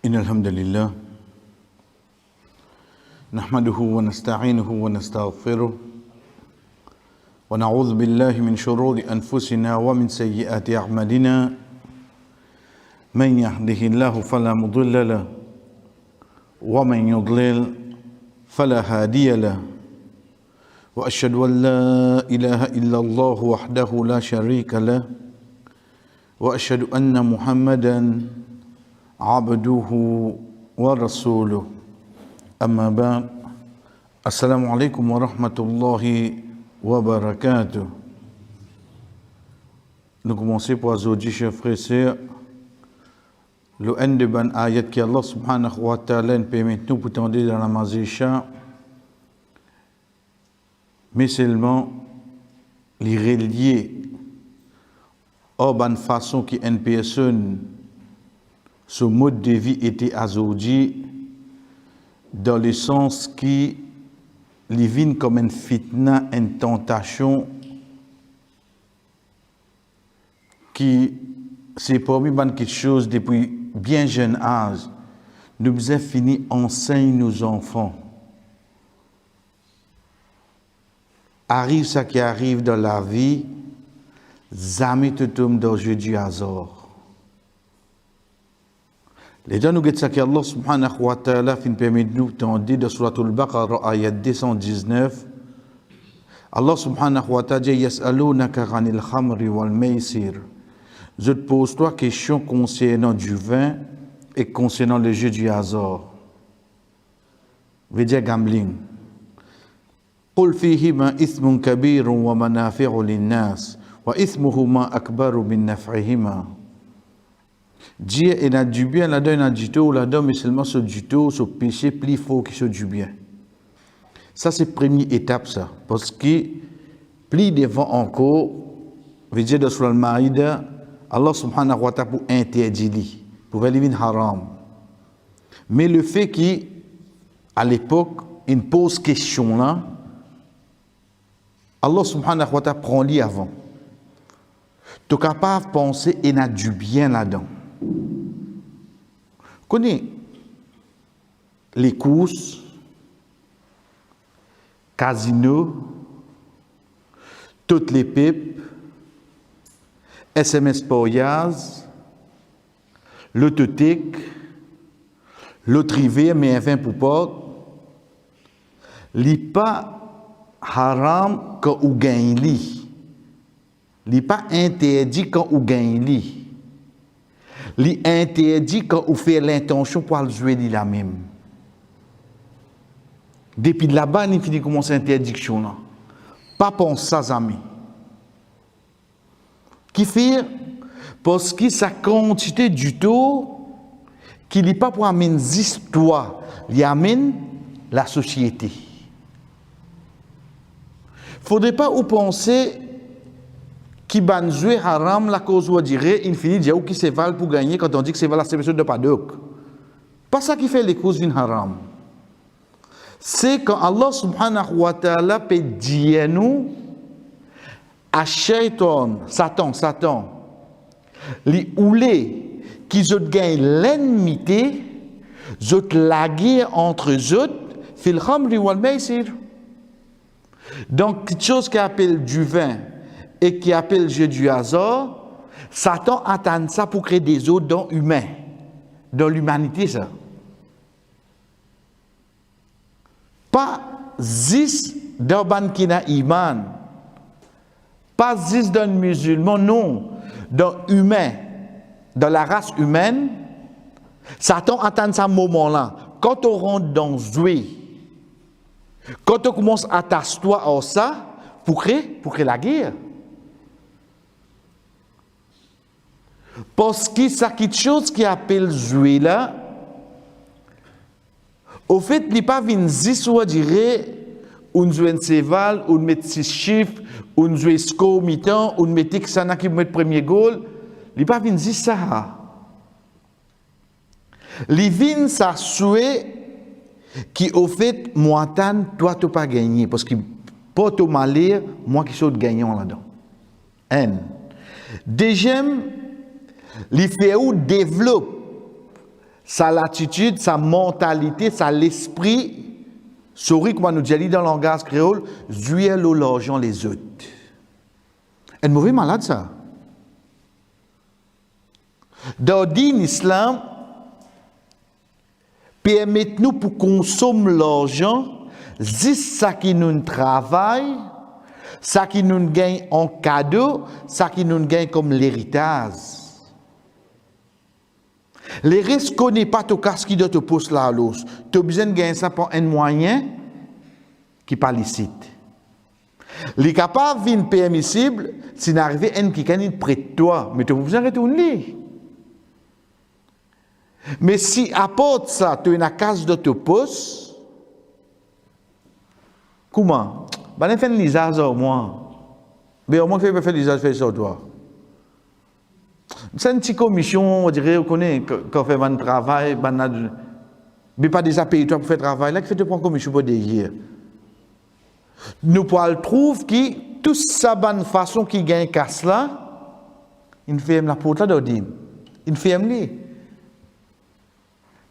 إن الحمد لله نحمده ونستعينه ونستغفره ونعوذ بالله من شرور أنفسنا ومن سيئات أعمالنا من يهده الله فلا مضل له ومن يضلل فلا هادي له وأشهد أن لا إله إلا الله وحده لا شريك له وأشهد أن محمدا عبده ورسوله أما بعد السلام عليكم ورحمة الله وبركاته. Nous commençons par aujourd'hui, chers frères et sœurs, le un de ban ayat qui Allah subhanahu wa ta'ala nous permet nous pour tendre dans la mazécha, mais seulement les relier à une façon qui une personne ce mode de vie était aujourd'hui dans le sens qui les vient comme une fitna, une tentation qui c'est parmi quelque chose depuis bien jeune âge. Nous avons fini enseigner nos enfants. Arrive ce qui arrive dans la vie, jamais tout tombe dans le jeu du hasard. Les gens nous disent que Allah subhanahu wa ta'ala fin permet de nous tendre de Surat al-Baqarah ayat 219. Allah subhanahu wa ta'ala dit Yas'alunaka 'anil khamri wal maisir. Je te pose trois questions concernant du vin et concernant le jeu du hasard. Veut dire gambling. Qul fihima ithmun kabirun wa manafi'u lin-nas wa ithmuhuma akbaru min naf'ihima. Dieu il a du bien là-dedans, il a du tout là-dedans, mais seulement ce du tout, ce péché plus fort que ce du bien. Ça, c'est la première étape, ça. Parce que plus devant encore, veut dire dans Surah Al-Maïda, Allah subhanahu wa ta'ala pour interdire, pour éliminer haram. Mais le fait qu'à l'époque, il pose question là, Allah subhanahu wa ta'ala prend lui avant. Tu es capable de penser qu'il y a du bien là-dedans. Connais les courses, casinos, toutes les pipes, SMS Poyaz, l'autotique, l'autrivé, mais enfin pour pas, li pas haram quand ou gagne li, li pas interdit quand ou gagne li. Li interdit quand on fait l'intention pour le jouer de la même. Depuis là-bas, il finit commencer l'interdiction là. Pas penser ça, amis. Qui fait parce que sa quantité du tout, qui n'est pas pour amener des histoires, il amène la société. Faudrait pas ou penser qui ban jouer haram la cause ou dirait il finit dire qui c'est val pour gagner quand on dit que c'est val la sélection de paddock. Pas ça qui fait les causes d'une haram. C'est quand Allah subhanahu wa ta'ala peut dire nous à Shaitan, Satan, les oulés qui ont gagné l'ennemité, ont la guerre entre eux, fil khamri wal maisir. Donc quelque chose qui appelle du vin et qui appelle le jeu du hasard, Satan attend ça pour créer des autres dons humains, dans l'humanité ça. Pas zis d'urban qui n'a iman, pas zis d'un musulman, non, dans humain, dans la race humaine, Satan attend ça moment-là. Quand on rentre dans Zoué, quand on commence à t'asseoir à ça, pour créer la guerre. Parce que ça quelque chose qui appelle jouer là, au fait, il n'y a pas une histoire dirait, une jouer séval, une mettre 6 chiffres, une jouer score mi-temps, une mettre que ça qui met premier goal, il n'y a pas une ça. Les vins ça souhait qui au fait moi toi tu pas gagné parce que pas tout malheur, moi qui suis gagnant là-dedans. Deuxième, les fait ou développe sa l'attitude, sa mentalité, sa l'esprit, souris, comme nous dit dans le langage créole, zuel au l'argent les autres. Un mauvais malade, ça. Dans l'islam, permettez-nous pour consommer l'argent, juste ça qui nous travaille, ça qui nous gagne en cadeau, ça qui nous gagne comme l'héritage. Les risques connaissent pas ton casque qui doit te poser là à l'os. Tu as besoin de gagner ça pour un moyen qui n'est pas licite. Les capables de venir permissible, si n'arrive un qui est près de toi, mais tu as besoin de retourner. Mais si apporte ça, tu as une case de te poste, comment? Ben, on fait un lisage au moins. Mais au moins, on fait un lisage, fait ça, toi. C'est une petite commission, on dirait, on connaît, quand on fait un travail, mais pas déjà payé toi pour faire travail, là, qui fait de prendre commission pour derrière. Nous pouvons trouver que toute sa bonne façon qui gagne casse là, il fait la porte là d'Odim. Il fait lui.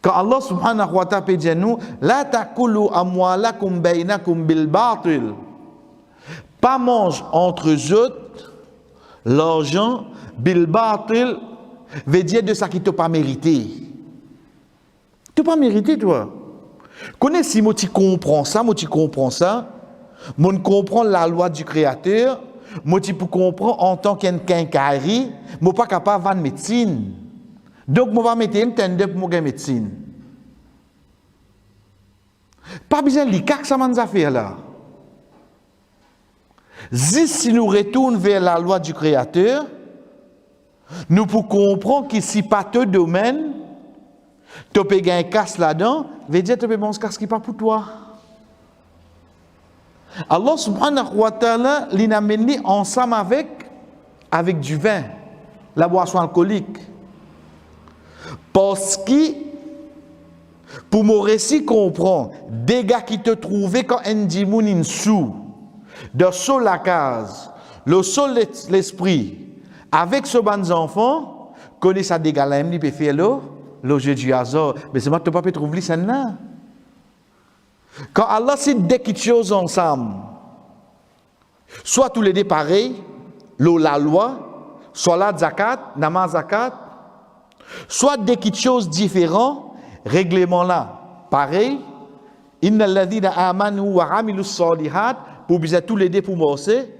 Quand Allah subhanahu wa ta'ala dit nous, la takulu amwalakum bainakum bil batil. Pas mange entre eux l'argent bil batil veut dire de ça qui t'a pas mérité. Tu pas mérité toi. Connais si moi tu comprends ça, moi comprends la loi du créateur, moi tu peux comprendre en tant qu'un quincaillerie, moi pas capable de vendre médecine. Donc moi va mettre une tende pour moi médecine. Pas besoin de l'ICAC ça m'a fait là. Si nous retournons vers la loi du créateur, nous pouvons comprendre que si pas tout domaine, tu peux gagner un casse là-dedans, veut dire que tu peux gagner un casse qui n'est pas pour toi. Allah subhanahu wa ta'ala l'a amené ensemble avec du vin, la boisson alcoolique. Parce que, pour mon récit comprendre, des gars qui te trouvaient quand un dimoun sous, de sol la case, le sol l'esprit, avec ce bon enfant, connaît ça des gars là, il peut faire le jeu du hasard. Mais c'est moi que tu ne peux pas trouver ça là. Quand Allah cite des petites choses ensemble, soit tous les deux pareils, la loi, soit la zakat, namaz zakat, soit des petites choses différentes, règlement là, pareil, inna alladhina amanu wa amilus salihat, pour bien tous les deux pour morcer,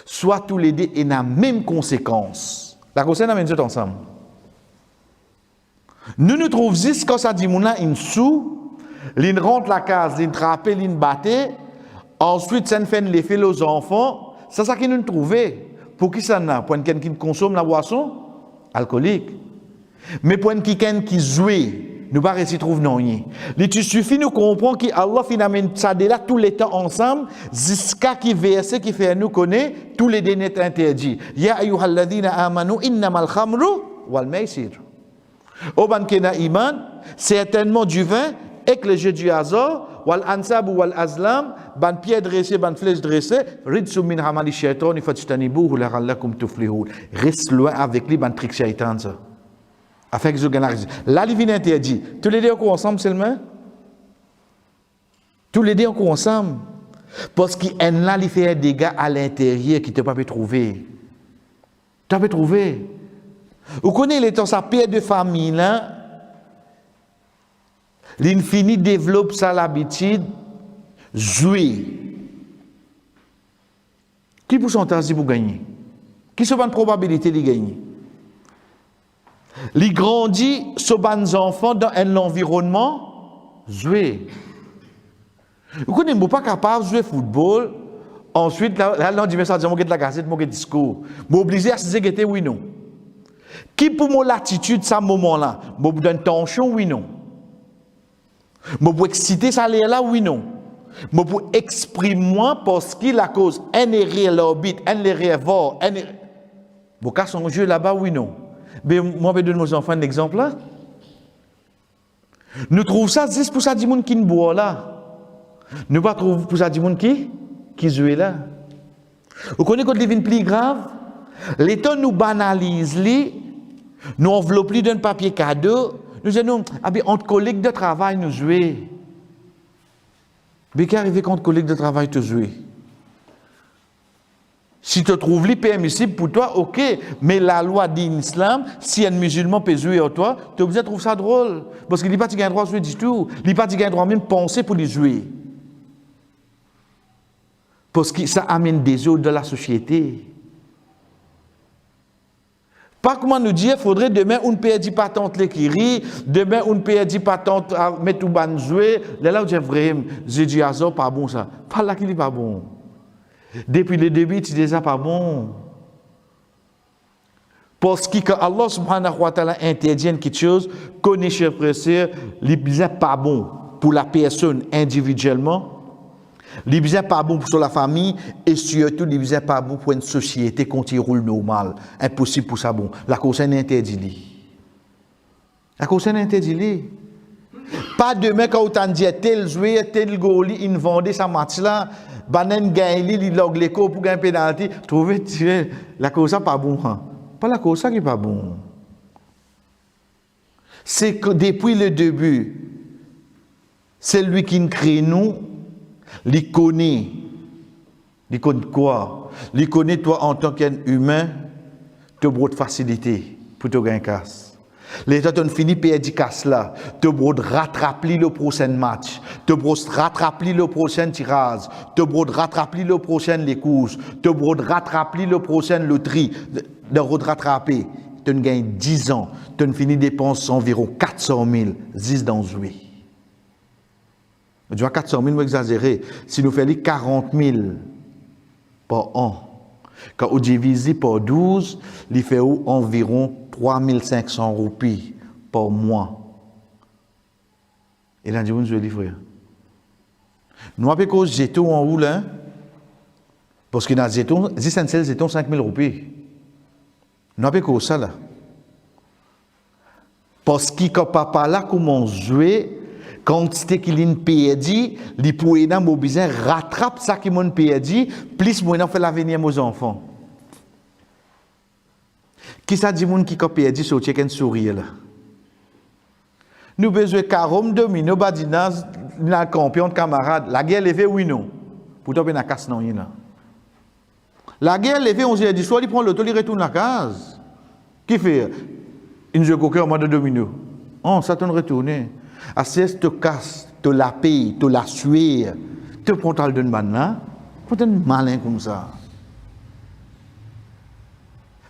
soit tous les deux et la même conséquence. La conséquence amène tout ensemble. Nous trouvons juste quand ça dit mouna in sous, l'in rentre la case, l'in trappe, l'in batte, ensuite ça fait l'effet aux enfants, c'est ça qu'ils nous trouvons. Pour qui ça n'a? Pour quelqu'un qui consomme la boisson alcoolique. Mais pour quelqu'un qui joue, nous pas réussir trouver non rien. Il suffit nous comprendre qu'Allah finalement ça de là tous les temps ensemble jusqu'à qui verset qui fait nous connaître tous les dénets interdits. Ya ayyuhalladhina amanu innamal khamru wal maisir. Au ban kena iman, certainement du vin et que le jeu du hasard, wal ansab wal azlam, ban pied dressé, ban flèche dressée, ridsu min hamali shaitan, fatanibuhu la'allakum tuflihun. Reste loin avec lui ban trick shaitan ça. Afin que je gagne la raison. Là, il vient interdit. Tous les deux en cours ensemble seulement. Tous les deux en cours ensemble. Parce qu'il y a il fait des dégâts à l'intérieur qui ne peut pas trouver. Tu peux trouver. Vous connaissez les temps, sa père de famille là, l'infini développe ça l'habitude, jouer. Qui pourcentage pour gagner? Qui se bonne probabilité de gagner? Il grandit ce bon enfant dans un environnement jouer. Vous connaissez, vous pas capable de jouer football. Ensuite, là, on dit, mais ça, je vais la gazette, je vais discours. Je obligé à se dire oui, non. Qui pour moi l'attitude, ça, moment-là? Je vous donne tension, oui, non. Je vous exciter, ça, là, oui, non. Je vous exprime moi parce qu'il a cause, un erreur l'orbite, un erreur vor, un erreur. Vous cassez son jeu là-bas, oui, non. Mais moi, je vais donner aux enfants un exemple là. Nous trouvons ça juste pour ça, du monde qui ne boit là. Nous ne pas trouver pour ça, du monde qui joue là. Vous connaissez quand il devient plus grave? L'État nous banalise, nous enveloppe d'un papier cadeau, nous disons, ah bien, entre collègues de travail, nous jouer. Mais qu'est arrivé quand collègues de travail te jouer? Si tu trouves les permissible pour toi, ok, mais la loi dit en islam, si un musulman peut jouer à toi, tu es obligé de trouver ça drôle. Parce qu'il n'est pas de droit de jouer du tout. Il n'est pas de droit même penser pour les jouer. Parce que ça amène des autres de la société. Pas comment nous dire, il faudrait demain, on ne perdit pas tant les qui rit, demain, on ne perdit pas tant à mettre tout ban jouer. Là, où j'ai vraiment, j'ai dit, ah, pas bon ça. Pas là qu'il n'est pas bon. Depuis le début, tu dis ça pas bon. Parce que quand Allah subhanahu wa ta'ala interdit quelque chose, connaît chers frères et sœurs, n'est pas bon pour la personne individuellement, n'est pas bon pour la famille et surtout n'est pas bon pour une société quand il roule normal. Impossible pour ça bon. La cause est interdit. La cause est interdit. Pas demain quand on dit tel joueur, tel goal, il vendait sa match là. Banen gagne il log l'écho pour gagner penalty, trouver la cause ça pas bon hein. Pas la cause ça qui est pas bon. C'est que depuis le début, c'est lui qui nous crée nous, il connaît quoi? Il connaît toi en tant qu'humain, tu as beaucoup de facilité pour te gagner casse. L'État a fini par dire casse là, tu as rattraper le prochain match, tu as rattraper le prochain tirage, tu as rattraper le prochain les courses, tu as rattraper le prochain loterie, de rattraper. Tu as gagné 10 ans, tu as fini dépenser environ 400 000, 10 dans jouer. Tu vois 400 000, exagéré. Si nous faisons 40 000 par an, quand on divise par 12, il fait environ 3 500 roupies par mois. Et là, on dit, je frère. Nous avons que jeton en haut là, parce que dans jeton, 10 jeton 5 000 roupies. Nous avons que ça là. Parce que quand papa là commence à jouer, quand c'était qu'il a perdu, il pouvait mobiliser, rattrape ça qu'il a perdu, plus moi fait l'avenir aux enfants. Qui ça dit moun qui a perdu sur un sourire là? Nous besoin carom domino badina na campion de camarade. La guerre levée oui non. Pour toi na casse non yina. La guerre levée on dit soit il prend l'auto il retourne la case. Qui fait une jeu coquin en mode domino. Oh ça t'en retourner. Assez te casse, te la paye, te la suer, te prend le d'une man là. Faut être malin comme ça.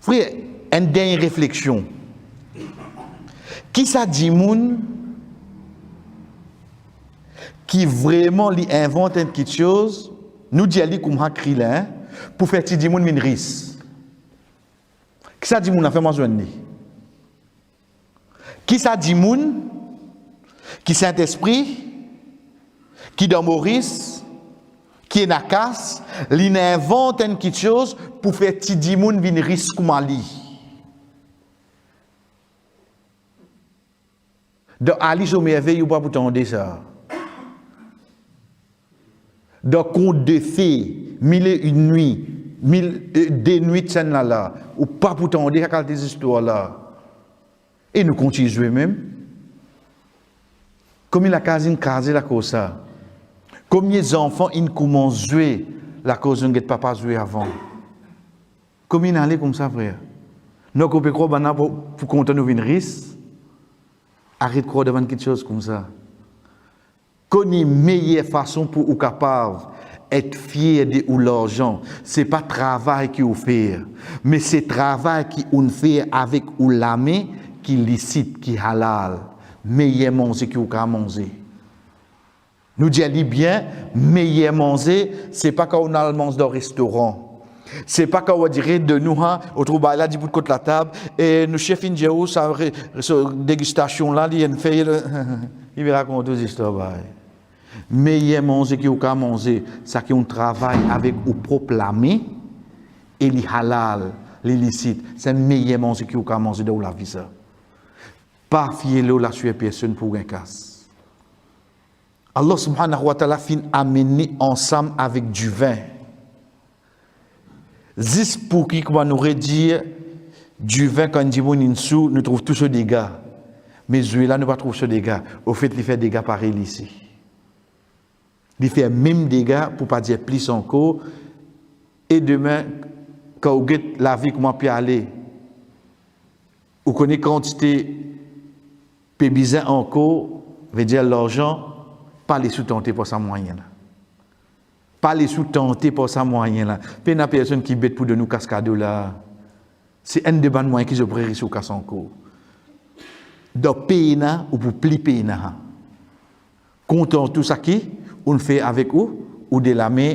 Frère, une dernière réflexion. Qui ça dit moun qui vraiment li invente quelque chose, nous dit ali comme hakri là pour faire ti di moun min ris. Qui ça dit moun a fait mention ni? Qui ça dit moun qui Saint-Esprit qui dans Maurice qui est nakas, li invente quelque chose pour faire ti di moun min ris comme ali. Dans Alice au merveille, ou pas pour t'entendre ça. Dans Conte de fées, 1001 nuits, des nuits de scène là, ou pas pour t'entendre ces histoires là. Et nous continuons à jouer même. Comme il a casé la cause ça. Combien d'enfants ils commencent à jouer la cause de notre papa jouer avant. Combien ils allaient comme ça, frère. Nous on peut croire pour qu'on nous vienne risque. Arrête de croire devant quelque chose comme ça. Connais meilleure façon pour ou capable être fier de ou l'argent. C'est pas travail qui vous fait, mais c'est travail qui on fait avec ou la main qui licite, qui halal. Meilleur manger qui ou ka manger. Nous disons bien meilleur manger, c'est pas quand on a le mange dans le restaurant. C'est pas quand on dirait de nous, au troubail là, du bout de côté la table, et nous chef Indjéo, sa dégustation là, il fait, il va raconter des histoires. Meilleur manger qui ou ka manger, ça qui on travaille avec ou propre la main, et les halal, les licite, c'est meilleur manger qui ou ka manger de la vie ça. Pas fier la suer personne pour un casse. Allah subhanahu wa ta'ala fin amener ensemble avec du vin. Zis pour qui, comment nous redire, du vin quand dit nous trouve tous ce dégâts. Mais Dieu là, nous pas trouver ce dégât. Au fait, il fait des dégâts pareils ici. Il fait même dégâts, pour pas dire plus encore. Et demain, quand vous avez la vie, comment peut aller, vous connaissez quantité peu bizarre encore, veut dire l'argent, pas les sous-tenter pour sa moyenne. Pas les sous-tenter pour sa moyenne là. Puis il y a personne qui bête pour de nous cascades là. C'est un des bonnes moyens qui se prérient sur casse encore. Donc payer ou pour pli payer. Comptant tout ça qui on fait avec vous ou de la main